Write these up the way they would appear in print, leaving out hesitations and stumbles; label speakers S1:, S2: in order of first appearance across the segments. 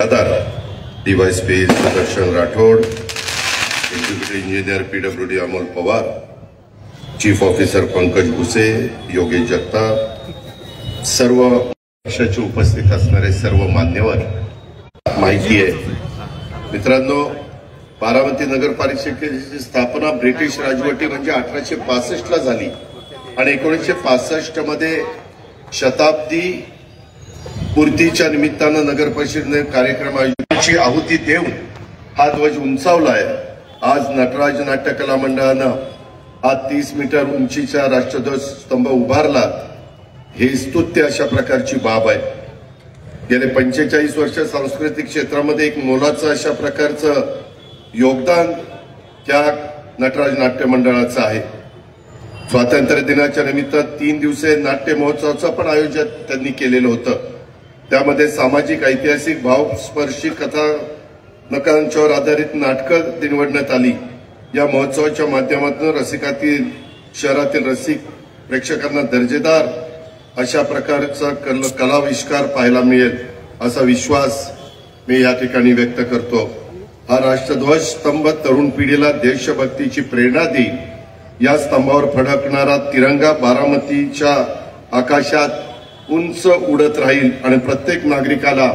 S1: DySP Sudarshan Rathod, executive engineer PWD Amol Pawar, chief officer Pankaj Bhuse, Yogesh Jagtap, सर्व पक्षाचे उपस्थित असणारे सर्व मान्यवर, माहिती आहे मित्रांनो, बारामती नगरपालिकेची स्थापना ब्रिटिश राजवटी म्हणजे 1865 ला झाली आणि 1965 मध्ये शताब्दी पूर्तीच्या निमित्तानं नगर परिषदेने कार्यक्रम आयोजनाची आहुती देऊन हा ध्वज उंचावलाय। आज नटराज नाट्य कला मंडळानं हा 30 मीटर उंचीचा राष्ट्रध्वज स्तंभ उभारला। हे स्तुत्य अशा प्रकारची बाब आहे। गेले 45 वर्ष सांस्कृतिक क्षेत्रामध्ये एक मोलाचं अशा प्रकारचं योगदान त्या नटराज नाट्य मंडळाचं आहे। स्वातंत्र्य दिनाच्या निमित्त 3 दिवसीय नाट्य महोत्सवाचं पण आयोजन त्यांनी केलेलं होतं। त्यामध्ये सामाजिक ऐतिहासिक भावस्पर्शी कथानकांच्यावर आधारित नाटकं निवडण्यात आली। या महोत्सवाच्या माध्यमातून रसिकातील शहरातील रसिक प्रेक्षकांना दर्जेदार अशा प्रकारचा कलाविष्कार पाहायला मिळेल असा विश्वास मी या ठिकाणी व्यक्त करतो। हा राष्ट्रध्वज स्तंभ तरुण पिढीला देशभक्तीची प्रेरणा देईल। या स्तंभावर फडकणारा तिरंगा बारामतीच्या आकाशात उंच उडत राहील आणि प्रत्येक नागरिकाला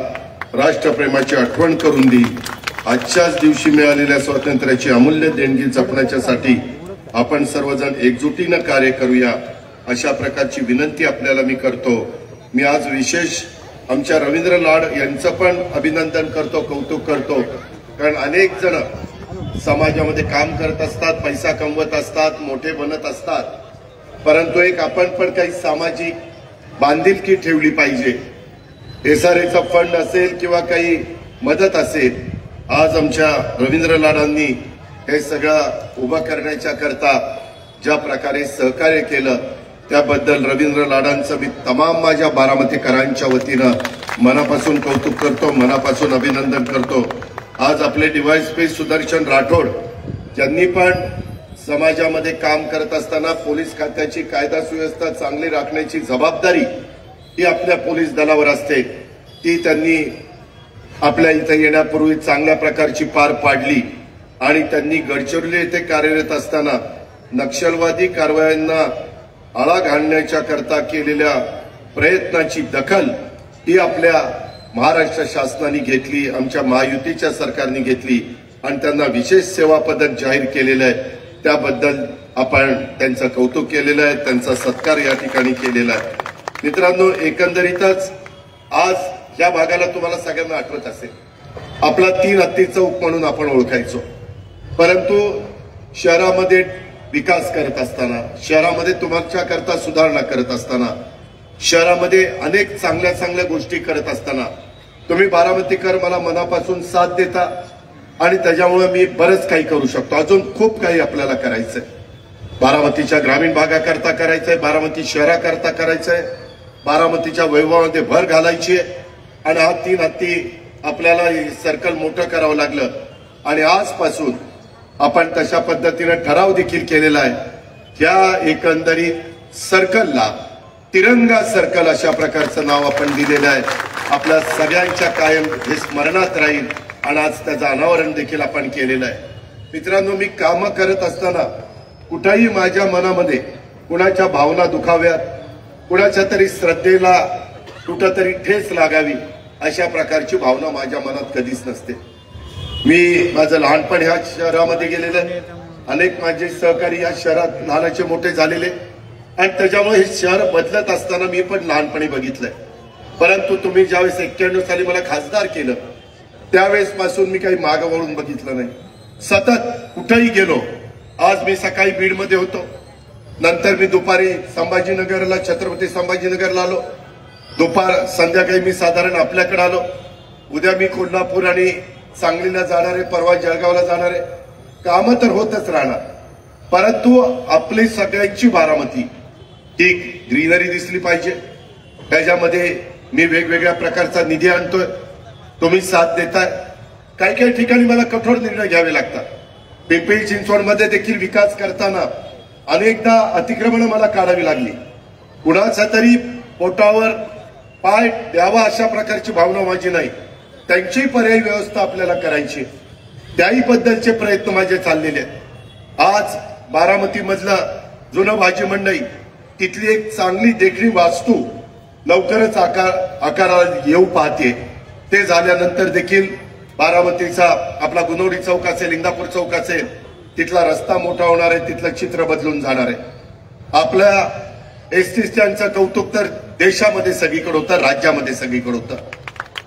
S1: राष्ट्रप्रेमाची आठवण करून देईल। आजच्याच दिवशी मिळालेल्या स्वातंत्र्याची अमूल्य देणगी जपण्यासाठी आपण सर्वजण एकजुटीनं कार्य करूया अशा प्रकारची विनंती आपल्याला मी करतो। मी आज विशेष आमच्या रवींद्र लाड यांचं पण अभिनंदन करतो, कौतुक करतो, कारण अनेक जण समाजामध्ये काम करत असतात, पैसा कमवत असतात, मोठे बनत असतात, परंतु एक आपण पण काही सामाजिक बांधिलकी ठेवली पाहिजे। एसआरएचा फंड असेल किंवा काही मदत असेल, आज आमच्या रवींद्र लाडांनी हे सगळं उभं करण्याच्या करता ज्या प्रकारे सहकार्य केलं त्याबद्दल रवींद्र लाडांचं मी तमाम माझ्या बारामतीकरांच्या वतीनं मनापासून कौतुक करतो, मनापासून अभिनंदन करतो। आज आपले डीवायएसपी सुदर्शन राठोड यांनी पण समाजामध्ये काम करत असताना पोलीस खात्याची कायदा सुव्यवस्था चांगली राखण्याची जबाबदारी ही आपल्या पोलीस दलावर असते, ती त्यांनी आपल्या इथे येण्यापूर्वी चांगल्या प्रकारची पार पाडली आणि त्यांनी गडचिरोली येथे कार्यरत असताना नक्षलवादी कारवायांना आळा घालण्याच्या करता केलेल्या प्रयत्नाची दखल ही आपल्या महाराष्ट्र शासनाने घेतली, आमच्या महायुतीच्या सरकारने घेतली आणि त्यांना विशेष सेवा पदक जाहीर केलेलं आहे। त्याबद्दल आपण त्यांचं कौतुक केलेलं आहे, त्यांचा सत्कार या ठिकाणी केलेला आहे। मित्रांनो, एकंदरीतच आज या भागाला तुम्हाला सगळ्यांना आठवत असेल, आपला 3 हत्ती चौक म्हणून आपण ओळखायचो, परंतु शहरामध्ये विकास करत असताना, शहरामध्ये तुमच्या करता सुधारणा करत असताना, शहरामध्ये अनेक चांगल्या चांगल्या गोष्टी करत असताना तुम्ही बारामतीकर मला मनापासून साथ देता आणि त्याच्यामुळे मी बरंच काही करू शकतो। अजून खूप काही आपल्याला करायचंय, बारामतीच्या ग्रामीण भागाकरता करायचंय, बारामती शहराकरता करायचंय, बारामतीच्या वैभवामध्ये भर घालायची आहे आणि हा 3 हत्ती आपल्याला सर्कल मोठं करावं लागलं आणि आजपासून आपण तशा पद्धतीने ठराव देखील केलेला आहे। या एकंदरीत सर्कलला तिरंगा सर्कल अशा प्रकारचं नाव आपण दिलेलं आहे। आपल्या सगळ्यांच्या कायम हे स्मरणात राहील आणि आज त्याचं अनावरण देखील आपण केलेलं आहे। मित्रांनो, मी काम करत असताना कुठेही माझ्या मनामध्ये कुणाच्या भावना दुखाव्यात, कुणाच्या तरी श्रद्धेला कुठंतरी ठेच लागावी अशा प्रकारची भावना माझ्या मनात कधीच नसते। मी माझं लहानपण ह्या शहरामध्ये गेलेलं आहे, अनेक माझे सहकारी या शहरात लहानाचे मोठे झालेले आणि त्याच्यामुळे हे शहर बदलत असताना मी पण लहानपणी बघितलंय। परंतु तुम्ही ज्यावेळेस 91 साली मला खासदार केलं त्यावेळेस पासून मी काही मागं वळून बघितलं नाही, सतत कुठेही गेलो। आज मी सकाळी बीडमध्ये होतो, नंतर मी दुपारी संभाजीनगरला, छत्रपती संभाजीनगरला आलो, संध्याकाळी मी साधारण आपल्याकडे आलो, उद्या मी कोल्हापूर आणि सांगलीला जाणार आहे, परवा जळगावला जाणार आहे। कामं तर होतच राहणार, परंतु आपली सगळ्यांची बारामती ही ग्रीनरी दिसली पाहिजे। त्याच्यामध्ये मी वेगवेगळ्या प्रकारचा निधी आणतोय, तुम्ही साथ देताय। काही काही ठिकाणी मला कठोर निर्णय घ्यावे लागतात। पिंपरी चिंचवडमध्ये देखील विकास करताना अनेकदा अतिक्रमण मला काढावी लागली, कुणाचा तरी पोटावर पाय द्यावा अशा प्रकारची भावना माझी नाही। त्यांची पर्यायी व्यवस्था आपल्याला करायची, त्याही बद्दलचे प्रयत्न माझे चाललेले आहेत। आज बारामती मधलं जुनं भाजी मंडई, तिथली एक चांगली देखणी वास्तू लवकरच आकाराला येऊ पाहते। ते झाल्यानंतर देखील बारामतीचा आपला गुणवडी चौक असेल, इंदापूर चौक असेल, तिथला रस्ता मोठा होणार आहे, तिथलं चित्र बदलून जाणार आहे। आपल्या एसटी स्टँडचं कौतुक तर देशामध्ये सगळीकडे होतं, राज्यामध्ये सगळीकडे होतं,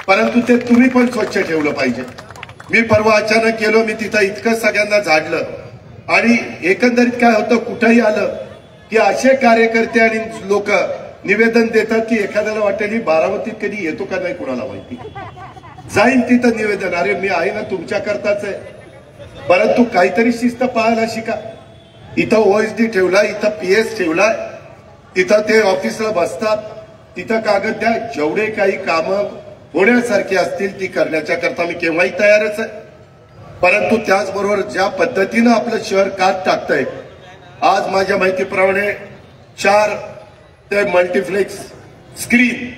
S1: परंतु ते तुम्ही पण स्वच्छ ठेवलं पाहिजे। मी परवा अचानक गेलो, मी तिथं इतकं सगळ्यांना झाडलं आणि एकंदरीत काय होतं, कुठेही आलं की असे कार्यकर्ते आणि लोक निवेदन देतात की एखाद्याला वाटेल बारामतीत कधी येतो का नाही कुणाला माहिती, जाईन तिथं निवेदन, अरे मी आहे ना तुमच्या करताच आहे, परंतु काहीतरी शिस्त पाहायला शिका। इथं ओएसडी ठेवलाय, इथं पीएस ठेवलाय, तिथं ते ऑफिसला बसतात, तिथं कागद द्या, जेवढे काही कामं होण्यासारखी असतील ती करण्याच्या करता मी केव्हाही तयारच आहे। परंतु त्याचबरोबर ज्या पद्धतीनं आपलं शहर कात टाकतंय, आज माझ्या माहितीप्रमाणे 4 ते मल्टीप्लेक्स स्क्रीन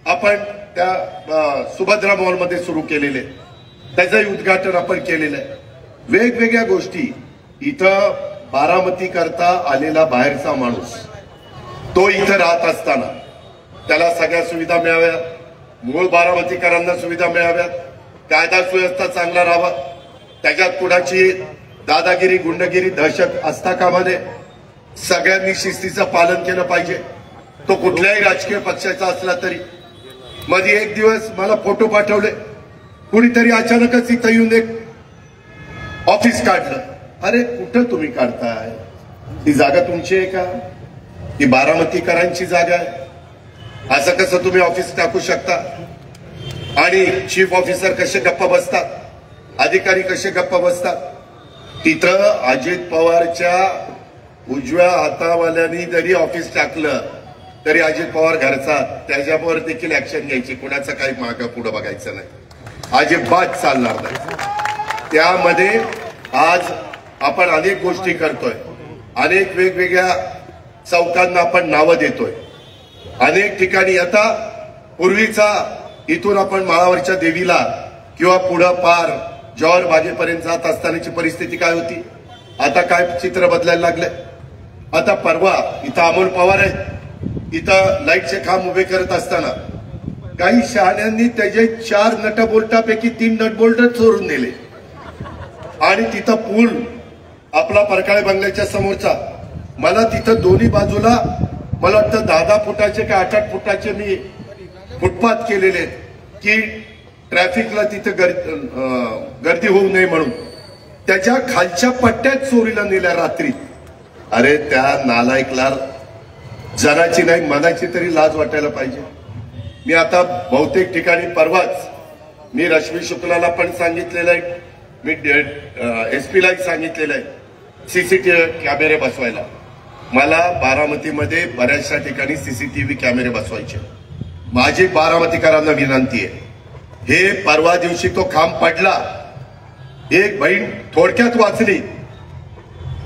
S1: आपण त्या सुभद्रा मॉलमध्ये सुरू केलेले, त्याचंही उद्घाटन आपण केलेलं आहे। वेगवेगळ्या गोष्टी इथं बारामती करता आलेला बाहेरचा माणूस, तो इथं राहत असताना त्याला सगळ्या सुविधा मिळाव्या, मूळ बारामतीकरांना सुविधा मिळाव्यात, कायदा सुव्यवस्था चांगला राहावा, त्याच्यात कुणाची दादागिरी गुंडगिरी दहशत असता कामा नये, सगळ्यांनी शिस्तीचं पालन केलं पाहिजे, तो कुठल्याही राजकीय पक्षाचा असला तरी। मध्ये एक दिवस मला फोटो पाठवले, कुणीतरी अचानकच इथं येऊन एक ऑफिस काढलं, अरे कुठं तुम्ही काढताय, ही जागा तुमची आहे का, ही बारामतीकरांची जागा आहे, असं कसं तुम्ही ऑफिस टाकू शकता। आणि चीफ ऑफिसर कसे गप्पा बसतात, अधिकारी कसे गप्पा बसतात, तिथं अजित पवारच्या उजव्या हातावाल्यांनी जरी ऑफिस टाकलं तरी अजित पवार घरचा, त्याच्यावर देखील ऍक्शन घ्यायची, कुणाचं काही मागं पुढं बघायचं नाही, अजिबात चालणार नाही। त्यामध्ये आज आपण अनेक गोष्टी करतोय, अनेक वेगवेगळ्या चौकांना आपण नावं देतोय, अनेक ठिकाणी आता पूर्वीचा इथून आपण माळावरच्या देवीला किंवा पुढं पार जवाहर बागेपर्यंत जात असतानाची परिस्थिती काय होती, आता काय चित्र बदलायला लागले। आता परवा इथं अमोल पवार आहे, इथं लाईटचे खांब उभे करत असताना काही शहाण्यांनी त्याचे 4 नटबोल्टापैकी 3 नटबोल्ट चोरून नेले आणि तिथं पूल आपला परकाळे बंगल्याच्या समोरचा, मला तिथं दोन्ही बाजूला मला वाटतं 10-10 फुटाचे का 8-8 फुटाचे मी फुटपाथ केलेले की ट्रॅफिकला तिथं गर्दी होऊ नये म्हणून, त्याच्या खालच्या पट्ट्यात चोरीला नेल्या रात्री। अरे त्या नालायकला जनाची नाही मनाची तरी लाज वाटायला पाहिजे। मी आता बहुतेक ठिकाणी परवाच मी रश्मी शुक्लाला पण सांगितलेलं आहे, मी एसपीलाही सांगितलेलं आहे सीसीटीव्ही कॅमेरे बसवायला। मला बारामतीमध्ये बऱ्याचशा ठिकाणी सीसीटीव्ही कॅमेरे बसवायचे, माझी बारामतीकरांना विनंती आहे। हे परवा दिवशी तो खांब पडला, एक बहीण थोडक्यात वाचली,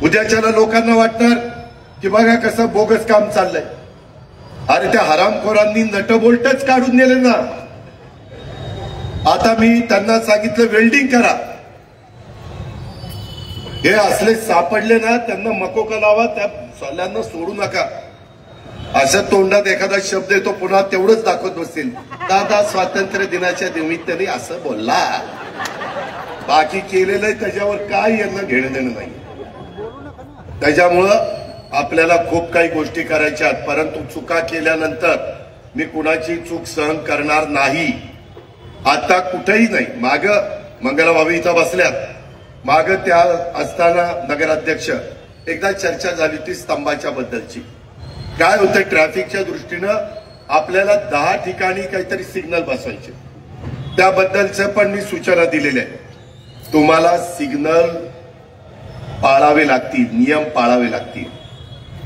S1: उद्याच्याला लोकांना वाटणार की बघा कसं बोगस काम चाललंय, अरे त्या हरामखोरांनी नटबोल्टच काढून नेले ना। आता मी त्यांना सांगितलं वेल्डिंग करा, हे असले सापडले ना त्यांना मकोका लावा, त्या सल्ल्यांना सोडू नका। असं तोंडात एखादा शब्द येतो पुन्हा तेवढंच दाखवत बसतील, दादा स्वातंत्र्य दिनाच्या निमित्ताने असं बोलला, बाकी केलेलं त्याच्यावर काय यांना घेणं देणं नाही। त्याच्यामुळं आपल्याला खूप काही गोष्टी करायच्या आहेत, परंतु चुका केल्यानंतर मी कुणाची चूक सहन करणार नाही। आता कुठेही नाही, माग मंगलाबाबी इथं बसल्यात, माग त्या असताना नगराध्यक्ष एकदा चर्चा झाली होती स्तंभाच्या बद्दलची। काय होतं, ट्रॅफिकच्या दृष्टीनं आपल्याला 10 ठिकाणी काहीतरी सिग्नल बसवायचे, त्याबद्दलचं पण मी सूचना दिलेल्या आहे। तुम्हाला सिग्नल पाळावे लागतील, नियम पाळावे लागतील।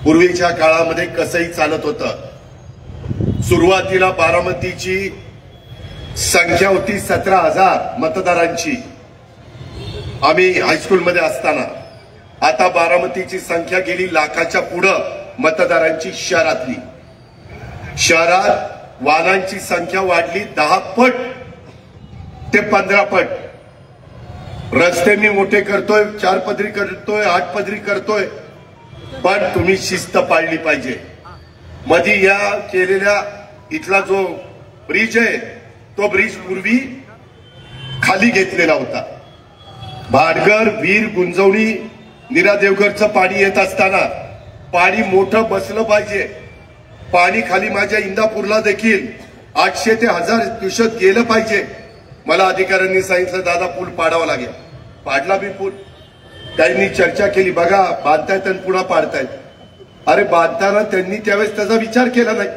S1: पूर्वीच्या काळामध्ये कसंही चालत होतं, सुरुवातीला बारामतीची संख्या होती 17,000 मतदारांची आम्ही हायस्कूलमध्ये असताना, आता बारामतीची संख्या गेली लाखाच्या पुढं मतदारांची शहरातली। शहरात वाहनांची संख्या वाढली 10 पट, ते 15 पट. रस्ते मी मोठे करतोय, 4 पदरी करतोय, 8 पदरी करतोय, पण तुम्ही शिस्त पाळली पाहिजे. मध्ये या केलेल्या इथला जो ब्रिज आहे तो ब्रिज पूर्वी खाली घेतलेला होता. भाटघर, वीर, गुंजवणी, नीरा देवघरचं पाणी येत असताना पाणी मोठं बसलं पाहिजे. पाणी खाली माझ्या इंदापूरला देखील 800 ते 1000 क्युसेक गेलं पाहिजे. मला अधिकाऱ्यांनी सांगितलं दादा पूल पाडावा लागेल. पाडला मी पूल. त्यांनी चर्चा केली, बघा बांधतायत आणि पुन्हा पाडतायत. अरे बांधताना त्यांनी त्यावेळेस त्याचा विचार केला नाही.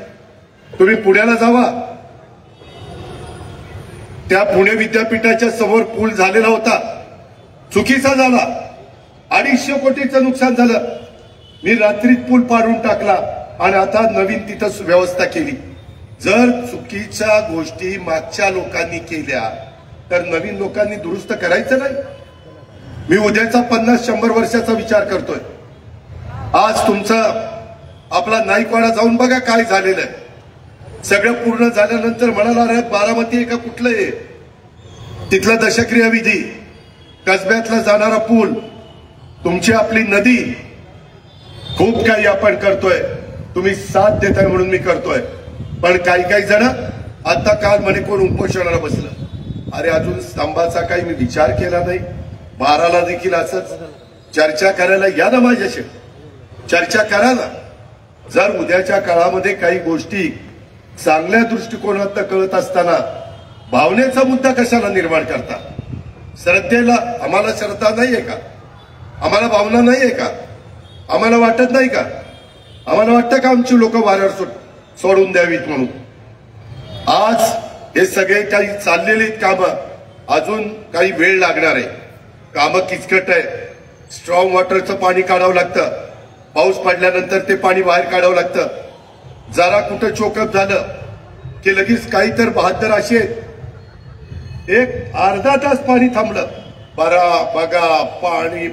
S1: तुम्ही पुण्याला जावा, त्या पुणे विद्यापीठाच्या समोर पूल झालेला होता, चुकीचा झाला, 250 कोटीचं नुकसान झालं. मी रात्रीत पूल पाडून टाकला आणि आता नवीन तिथं व्यवस्था केली. जर चुकीच्या गोष्टी मागच्या लोकांनी केल्या तर नवीन लोकांनी दुरुस्त करायचं नाही. मी उद्याचा 50-100 वर्षाचा विचार करतोय. आज तुमचा आपला नाईकवाडा जाऊन बघा काय झालेलं आहे. सगळं पूर्ण झाल्यानंतर म्हणाला अरे बारामती आहे का कुठलं आहे, तिथला दशक्रिया विधी, कसब्यातला जाणारा पूल, तुमची आपली नदी, खूप काही आपण करतोय. तुम्ही साथ देताय म्हणून मी करतोय. पण काही जण आता काल म्हणे कोण उपोषणाला बसलं. अरे अजून स्तंभाचा काही मी विचार केला नाही. 12ला देखील असंच चर्चा करायला या ना, माझ्याशी चर्चा करा ना. जर उद्याच्या काळामध्ये काही गोष्टी चांगल्या दृष्टिकोनात कळत असताना भावनेचा मुद्दा कशाला निर्माण करता. श्रद्धेला आम्हाला श्रद्धा नाहीये का, आम्हाला भावना नाहीये का, आम्हाला वाटत नाही का, आम्हाला वाटतं का आमची लोक वाऱ्यावर सोडून द्यावीत म्हणून. आज हे सगळे काही चाललेली कामं अजून काही वेळ लागणार आहे. कामं किचकट आहे. स्ट्रॉंग वॉटरचं पाणी काढावं लागतं. पाऊस पडल्यानंतर ते पाणी बाहेर काढावं लागतं. जरा कुठं चोकअप झालं की लगेच काही तर 72 असे एक अर्धा तास पाणी थांबलं, बघा पाणी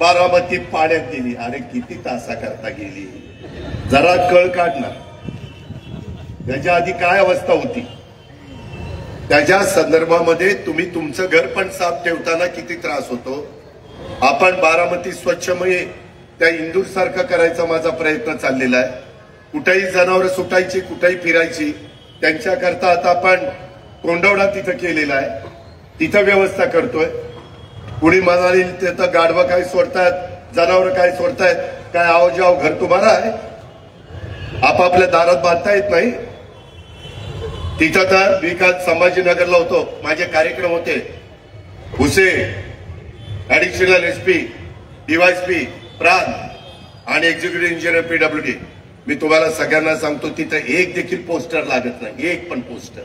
S1: बारामती पाण्यात गेली. अरे किती तासा करता गेली, जरा कळ काढणार. त्याच्या आधी काय अवस्था होती, त्याच्या संदर्भामध्ये तुम्ही तुमचं घर पण साफ ठेवताना किती त्रास होतो. आपण बारामती स्वच्छमय त्या इंदूर सारखं करायचा माझा प्रयत्न चाललेला आहे. कुठेही जनावरं सुटायची, कुठेही फिरायची, त्यांच्याकरता आता आपण कोंडवडा तिथं केलेला आहे, तिथं व्यवस्था करतोय. कुणी म्हणाली तिथं गाढवं काय सोडतायत, जनावर काय सोडतायत, काय आओ जाओ घर तुम्हाला आहे, आपापल्या दारात बांधता येत नाही. तिथं तर मी काल संभाजीनगरला होतो, माझे कार्यक्रम होते. भुसे, ऍडिशनल एसपी, डीवायएसपी, प्रांत आणि एक्झिक्युटिव्ह इंजिनियर पीडब्ल्यूडी. मी तुम्हाला सगळ्यांना सांगतो तिथं एक देखील पोस्टर लागत नाही, एक पण पोस्टर.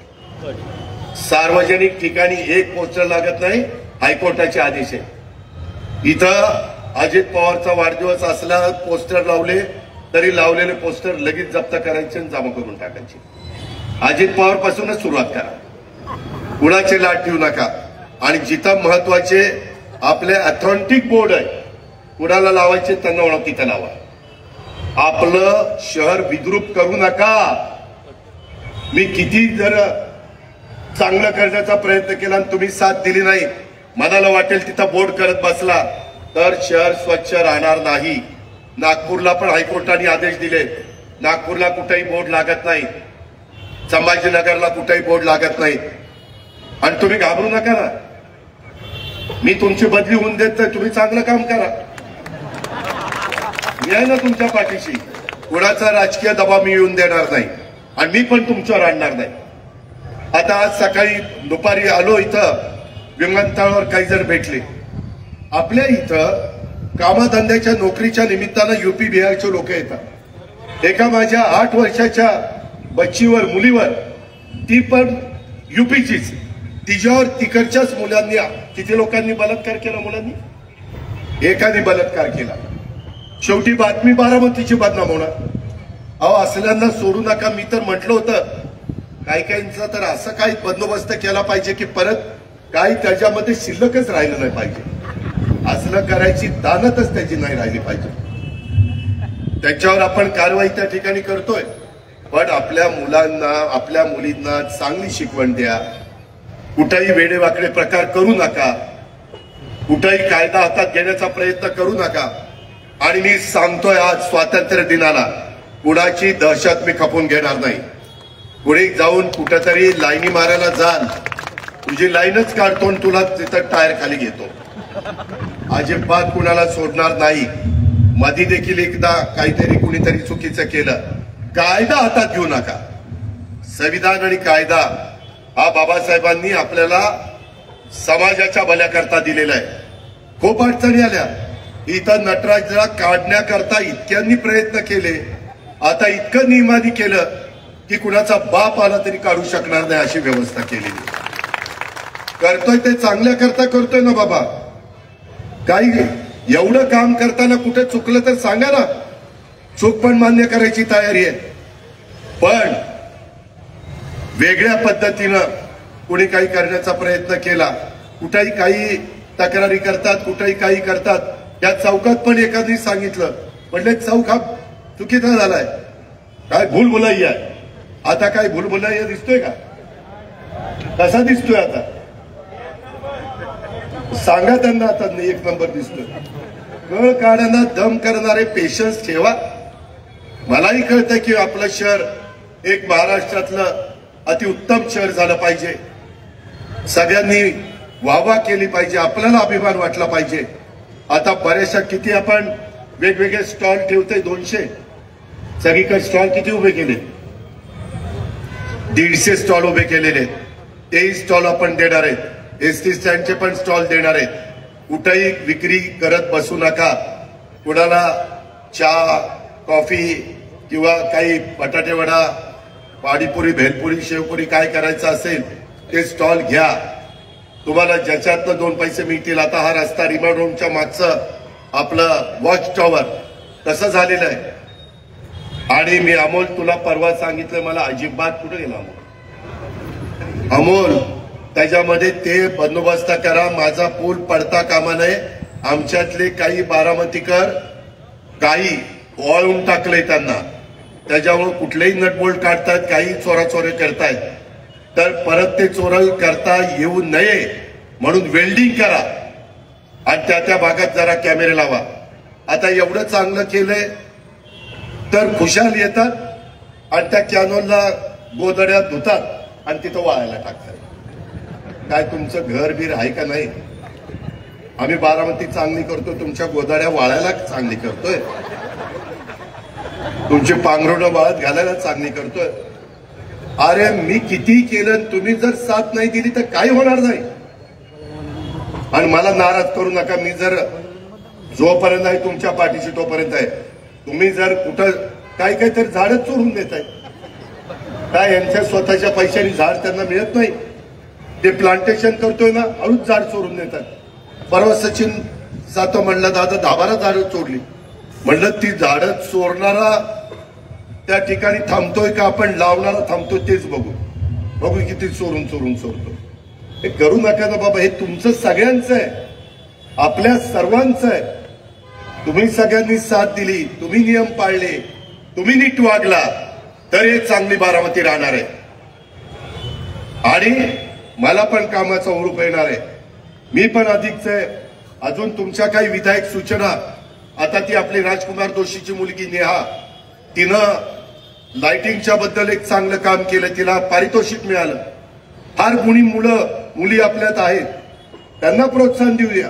S1: सार्वजनिक ठिकाणी एक पोस्टर लागत नाही, हायकोर्टाचे आदेश आहे. इथं अजित पवारचा वाढदिवस असला पोस्टर लावले तरी लावलेले पोस्टर लगेच जप्त करायचे आणि जमा करून टाकायचे. अजित पवार पासूनच सुरुवात करा, कुणाचे लाट ठेवू नका. आणि जिथं महत्वाचे आपले ऑथेंटिक बोर्ड आहे, कुणाला लावायचे त्यांना ओळख तिथं लावा. आपलं शहर विद्रूप करू नका. मी किती जर चांगलं करण्याचा प्रयत्न केला आणि तुम्ही साथ दिली नाही, मनाला वाटेल तिथं बोर्ड करत बसला तर शहर स्वच्छ राहणार नाही. नागपूरला पण हायकोर्टाने आदेश दिले, नागपूरला कुठेही बोर्ड लागत नाही, संभाजीनगरला कुठेही बोर्ड लागत नाही. आणि तुम्ही घाबरू नका ना, मी तुमची बदली होऊन देत नाही. तुम्ही चांगलं काम करा, मी आहे ना तुमच्या पाठीशी. कुणाचा राजकीय दबाव मी येऊन देणार नाही आणि मी पण तुमच्यावर आणणार नाही. आता आज सकाळी दुपारी आलो इथं, विमानतळावर काही जण भेटले. आपल्या इथं कामधंद्याच्या नोकरीच्या निमित्तानं युपी बिहारचे लोक येतात. एका माझ्या 8 वर्षाच्या बच्चीवर, मुलीवर, ती पण युपीचीच, तिच्यावर तिकडच्याच मुलांनी, किती लोकांनी बलात्कार केला, मुलांनी, एकाने बलात्कार केला. शेवटी बातमी बारामतीची बदनाम होणार. अहो असल्यांना सोडू नका. मी तर म्हटलं होतं काहींचा तर असं काही बंदोबस्त केला पाहिजे की परत काही त्याच्यामध्ये शिल्लकच राहिलं नाही पाहिजे. असलं करायची दानतच त्याची नाही राहिली पाहिजे. त्याच्यावर आपण कारवाई त्या ठिकाणी करतोय, पण आपल्या मुलांना, आपल्या मुलींना चांगली शिकवण द्या. कुठेही वेडेवाकडे प्रकार करू नका, कुठेही कायदा हातात घेण्याचा प्रयत्न करू नका. आणि मी सांगतोय आज स्वातंत्र्य दिनाला कुणाची दहशत मी खपवून घेणार नाही. पुढे जाऊन कुठेतरी लाईनी मारायला जाल, तुझी लाईनच काढतो आणि तुला तिथं टायर खाली घेतो. अजिबात कुणाला सोडणार नाही. मधी देखील एकदा काहीतरी कुणीतरी चुकीचं केलं, कायदा हातात घेऊ नका. संविधान आणि कायदा हा बाबासाहेबांनी आपल्याला समाजाच्या भल्याकरता दिलेला आहे. खूप अडचणी आल्या, इथं नटराजला काढण्याकरता इतक्यांनी प्रयत्न केले, आता इतकं नियमाने केलं की कुणाचा बाप आला तरी काढू शकणार नाही अशी व्यवस्था केलेली. करतोय ते चांगल्या करता करतोय ना बाबा. काही एवढं काम करताना कुठे चुकलं तर सांगा ना, चूक पण मान्य करायची तयारी आहे. पण वेगळ्या पद्धतीनं कुणी काही करण्याचा प्रयत्न केला, कुठेही काही तक्रारी करतात, कुठेही काही करतात. या चौकात पण एखादी सांगितलं, म्हणले चौक हा चुकीचा झालाय, काय भूलभुलैया आहे. आता काय भूलभुलैया दिसतोय का? कसा दिसतोय आता सांगा त्यांना. आता एक नंबर दिसतोय. कळ काढायला दम करणारे पेशन्स ठेवा. मलाही कळतं की आपलं शहर एक महाराष्ट्रातलं अतिउत्तम शहर झालं पाहिजे, सगळ्यांनी वाहवा केली पाहिजे, आपल्याला अभिमान वाटला पाहिजे. आता बऱ्याचशा किती आपण वेगवेगळे स्टॉल ठेवतोय, 200 सगळीकडे स्टॉल किती उभे केले? 150 स्टॉल उभे केलेले. तेही स्टॉल आपण देणार आहेत. एसटी स्टँडचे पण स्टॉल देणार आहेत. कुठेही विक्री करत बसू नका. कुणाला चहा कॉफी किंवा काही बटाटे वडा, पाणीपुरी, भेलपुरी, शेवपुरी काय करायचं असेल ते स्टॉल घ्या. तुम्हाला ज्याच्यातनं 2 पैसे मिळतील. आता हा रस्ता रिमा रोडच्या मागचं आपलं वॉच टॉवर तसं झालेलं आहे. आणि मी अमोल तुला परवा सांगितलं, मला अजिबात कुठे गेला अमोल, त्याच्यामध्ये ते बंदोबस्त करा, माझा पूल पडता कामा नये. आमच्यातले काही बारामतीकर काही वळून टाकले त्यांना, त्याच्यामुळे कुठलेही नटबोल्ट काढतात, काही चोराचोरी करतायत. तर परत ते चोरी करता येऊ नये म्हणून वेल्डिंग करा आणि त्या भागात जरा कॅमेरे लावा. आता एवढं चांगलं केलंय तर खुशाल येतात आणि त्या कॅनोलला गोदड्यात धुतात आणि तिथं वाळायला टाकतात. काय तुमचं घर बीर आहे का नाही? आम्ही बारामती चांगली करतो, तुमच्या गोदड्या वाळायला चांगली करतोय, तुमची पांघरुणं वाळत घालायला चांगली करतोय. अरे मी किती केलं, तुम्ही जर साथ नाही दिली तर काही होणार नाही. आणि मला नाराज करू नका. मी जर जोपर्यंत आहे तुमच्या पाठीशी तोपर्यंत आहे. तुम्ही जर कुठं काही तर झाडच चोरून देताय, काय यांच्या स्वतःच्या पैशाने झाड त्यांना मिळत नाही, ते प्लांटेशन करतोय ना, हळूच झाड चोरून देतात. परवा सचिन सातो म्हणला, दादा 10-12 झाडं चोरली. म्हणलं ती झाडं चोरणारा त्या ठिकाणी थांबतोय का आपण लावणारा थांबतोय तेच बघू किती चोरून चोरतो. हे करू नका ना बाबा. हे तुमचं सगळ्यांचं आहे, आपल्या सर्वांचं आहे. तुम्ही सगळ्यांनी साथ दिली, तुम्ही नियम पाळले, तुम्ही नीट वागला तर हे चांगली बारामती राहणार आहे. आणि मला पण कामाचा हुरूप येणार आहे. मी पण अधिकच आहे. अजून तुमच्या काही विधायक सूचना, आता ती आपली राजकुमार दोशीची मुलगी नेहा, तिनं लाइटिंगच्या बद्दल एक चांगलं काम केलं, तिला पारितोषिक मिळालं. फार गुणी मुली आपल्यात आहेत, त्यांना प्रोत्साहन देऊया.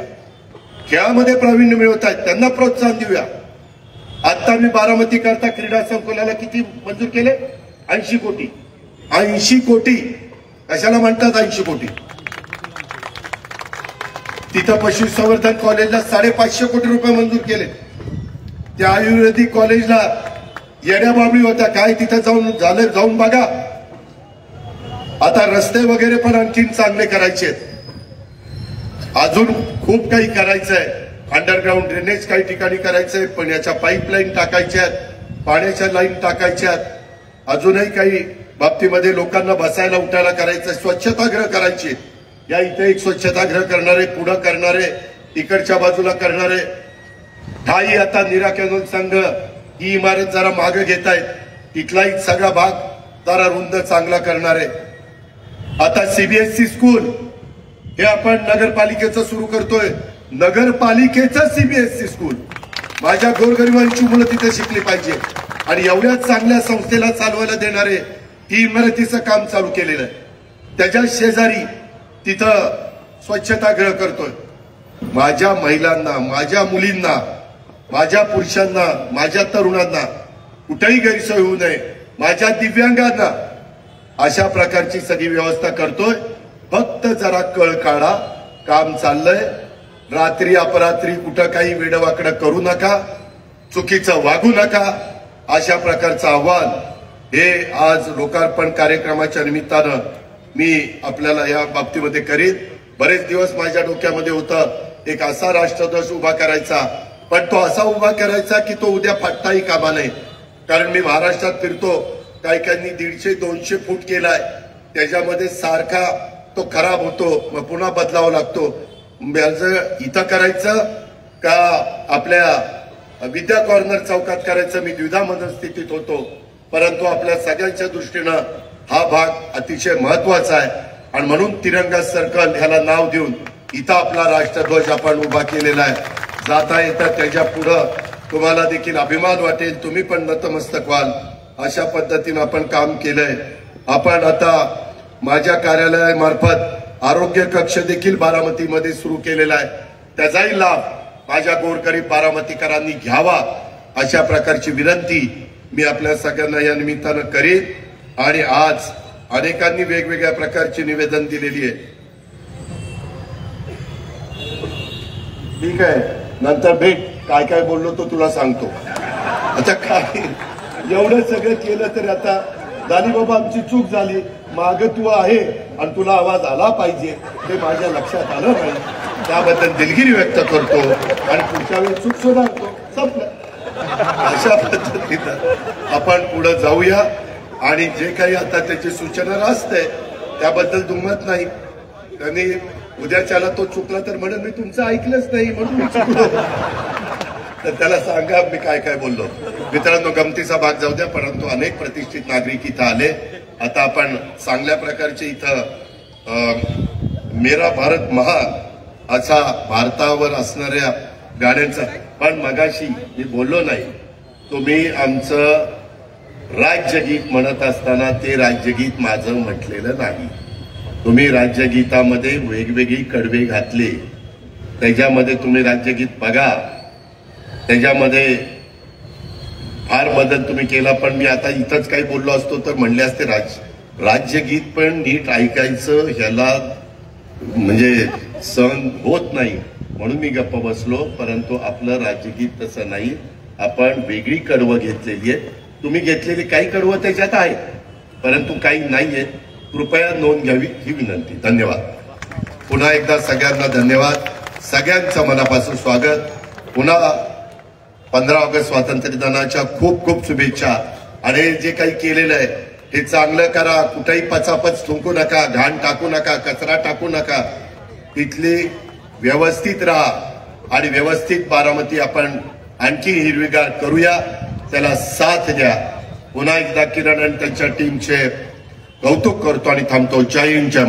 S1: खेळामध्ये प्रावीण्य मिळवत आहेत, त्यांना प्रोत्साहन देऊया. आता मी बारामती करता क्रीडा संकुलाला किती मंजूर केले? 80 कोटी. 80 कोटी कशाला म्हणतात 80 कोटी? तिथं पशुसंवर्धन कॉलेजला 550 कोटी रुपये मंजूर केले. त्या आयुर्वेदिक कॉलेजला येड्या बाबळी होत्या, काय तिथं जाऊन बघा. आता रस्ते वगैरे पण आणखीन चांगले करायचे आहेत. अजून खूप काही करायचं आहे. अंडरग्राऊंड ड्रेनेज काही ठिकाणी करायचंय, पाण्याच्या पाईपलाईन टाकायच्या आहेत, पाण्याच्या लाईन टाकायच्या आहेत. अजूनही काही बाबतीमध्ये लोकांना बसायला उठायला करायचं, स्वच्छतागृह करायची. या इथे एक स्वच्छतागृह करणारे, पुढं करणारे, इकडच्या बाजूला करणारे. ठाई आता नीरा कॅनोल संघ ही इमारत जरा मागे घेत आहेत, तिथलाही सगळा भाग जरा रुंद चांगला करणारे. आता सीबीएसई स्कूल हे आपण नगरपालिकेचं सुरू करतोय. नगरपालिकेचं सीबीएसई स्कूल. माझ्या गोरगरिबांची मुलं तिथे शिकली पाहिजे आणि एवढ्या चांगल्या संस्थेला चालवायला देणारे ती इमारतीचं काम चालू केलेलं आहे. त्याच्या शेजारी तिथं स्वच्छतागृह करतोय. माझ्या महिलांना, माझ्या मुलींना, माझ्या पुरुषांना, माझ्या तरुणांना कुठेही गैरसोय होऊ नये, माझ्या दिव्यांगांना अशा प्रकारची सगळी व्यवस्था करतोय. फक्त जरा कळ काढा. काम चाललंय. रात्री अपरात्री कुठं काही वेडवाकडं करू नका, चुकीचं वागू नका. अशा प्रकारचं आव्हान हे आज लोकार्पण कार्यक्रमाच्या निमित्तानं मी आपल्याला या बाबतीमध्ये करीन. बरेच दिवस माझ्या डोक्यामध्ये होतं एक असा राष्ट्रध्वज उभा करायचा, पण तो असा उभा करायचा की तो उद्या फाटताही कामा नये. कारण मी महाराष्ट्रात फिरतो, काही काहींनी 150-200 फूट केलाय, त्याच्यामध्ये सारखा तो खराब होतो, मग पुन्हा बदलावा लागतो. इथं करायचं का आपल्या विद्या कॉर्नर चौकात करायचं, मी द्विधा मनस्थितीत होतो. परंतु आपल्या सगळ्यांच्या दृष्टीनं हा भाग अतिशय महत्वाचा आहे आणि म्हणून तिरंगा सर्कल ह्याला नाव देऊन इथं आपला राष्ट्रध्वज आपण उभा केलेला आहे. जाता येता त्याच्या पुढं तुम्हाला देखील अभिमान वाटेल, तुम्ही पण नतमस्तक व्हाल. अशा पद्धतीनं आपण काम केलंय. आपण आता माझ्या कार्यालयामार्फत आरोग्य कक्ष देखील बारामतीमध्ये सुरू केलेला आहे. त्याचाही लाभ माझ्या गोरगरीब बारामतीकरांनी घ्यावा अशा प्रकारची विनंती मी आपल्या सगळ्यांना या निमित्तानं करीन. आणि आज अनेकांनी वेगवेगळ्या प्रकारची निवेदन दिलेली आहे. ठीक आहे, नंतर भेट. काय काय बोललो तो तुला सांगतो. आता काय एवढं सगळं केलं तर आता झाली बाबा, आमची चूक झाली, माग तू आहे आणि तुला आवाज आला पाहिजे ते माझ्या लक्षात आलं नाही. त्याबद्दल दिलगिरी व्यक्त करतो आणि पुढच्या वेळी चूक सुधारतो. संपलं. अशा पद्धतीनं आपण पुढे जाऊया आणि जे काही आता त्याची सूचना असते त्याबद्दल दुमत नाही. त्यांनी उद्याच्याला तो चुकला तर म्हणून मी तुमचं ऐकलंच नाही म्हणून मी चुकलो, तर त्याला सांगा मी काय काय बोललो. मित्रांनो, गमतीचा भाग जाऊ द्या, परंतु अनेक प्रतिष्ठित नागरिक इथं आले. आता आपण चांगल्या प्रकारचे इथं मेरा भारत महान असा भारतावर असणाऱ्या गाड्यांचा, पण मगाशी मी बोललो नाही, तुम्ही आमचं राज्यगीत म्हणत असताना ते राज्यगीत माझं म्हटलेलं नाही. तुम्ही राज्यगीतामध्ये वेगवेगळी कडवे घातले, त्याच्यामध्ये तुम्ही राज्यगीत बघा, त्याच्यामध्ये फार बदल तुम्ही केला. पण मी आता इथंच काही बोललो असतो तर म्हणले असते राज्यगीत पण नीट ऐकायचं ह्याला म्हणजे सहन होत नाही म्हणून मी गप्प बसलो. परंतु आपलं राज्यगीत तसं नाही, आपण वेगळी कडवं घेतलेली आहे. तुम्ही घेतलेली काही कडवं त्याच्यात आहे, परंतु काही नाहीये. कृपया नोंद घ्यावी ही विनंती. धन्यवाद. पुन्हा एकदा सगळ्यांना धन्यवाद. सगळ्यांचं मनापासून स्वागत. पुन्हा 15 ऑगस्ट स्वातंत्र्य दिनाच्या खूप खूप शुभेच्छा. आणि जे काही केलेलं आहे हे चांगलं करा. कुठेही पचापच थुंकू नका, घाण टाकू नका, कचरा टाकू नका. तिथली व्यवस्थित राहा आणि व्यवस्थित बारामती आपण आणखी हिरवीगार करूया. त्याला साथ द्या. पुन्हा एकदा किरण आणि त्यांच्या टीमचे कौतुक करतो आणि थांबतो. जय हिंद, जय